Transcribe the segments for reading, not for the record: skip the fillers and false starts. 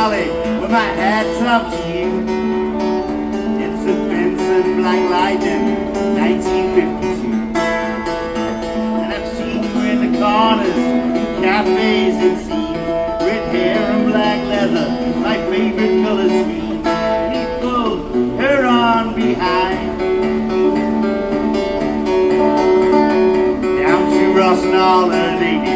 Molly, with my hat's off to you. It's a Vincent Black Lightning, 1952. And I've seen you in the corners, in cafes it seems. Red hair and black leather, my favorite color scheme. He pulled her on behind, down to Rossnall and they did.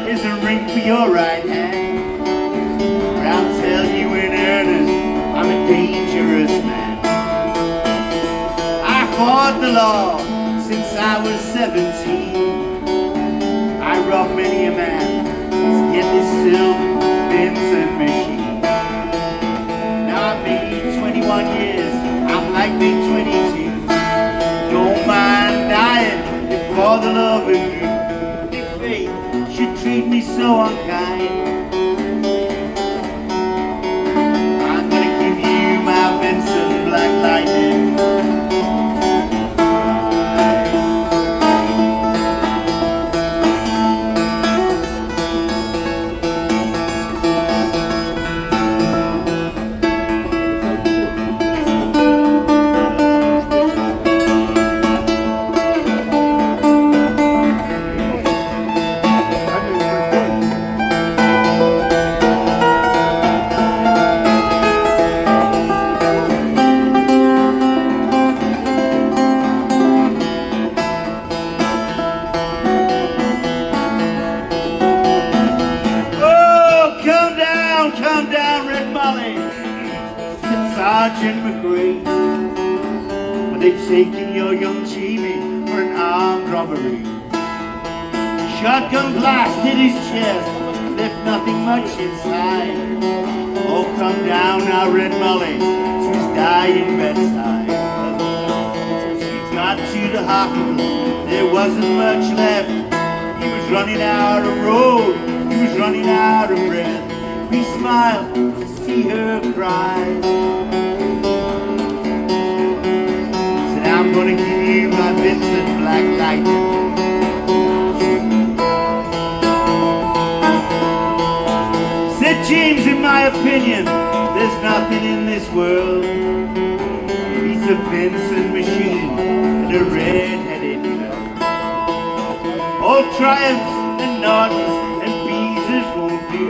Is a ring for your right hand. But I'll tell you in earnest, I'm a dangerous man. I fought the law since I was 17. I robbed many a man to get this silver Vincent machine. Now I've made 21 years, I'm like made 22. Don't mind dying for the love of you. Should treat me so unkind. I'm gonna give you my Vincent Black Lightning. Come down, Red Molly, Sergeant McRae. But they've taken your young Jamie for an armed robbery. Shotgun blast hit his chest, left nothing much inside. Oh, come down now, Red Molly, to his dying bedside. He got to the hospital, there wasn't much left. He was running out of road, he was running out of breath. We smiled to see her cry. Said, I'm gonna give you my Vincent Black Lightning. Said, James, in my opinion, there's nothing in this world beats a Vincent machine and a red-headed girl. All triumphs and nods and beezers won't do.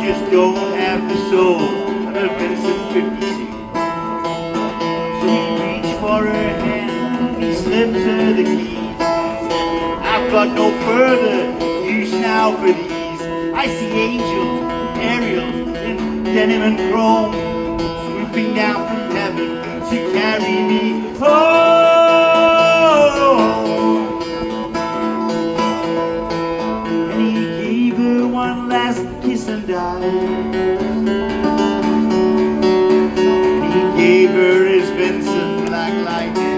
Just don't have the soul of a Vincent 56. So he reached for her hand, he slipped her the keys. I've got no further use now for these. I see angels, aerials, in denim and chrome, swooping down from heaven to carry me home. And he gave her one last kiss and died. He gave her his Vincent Black Lightning.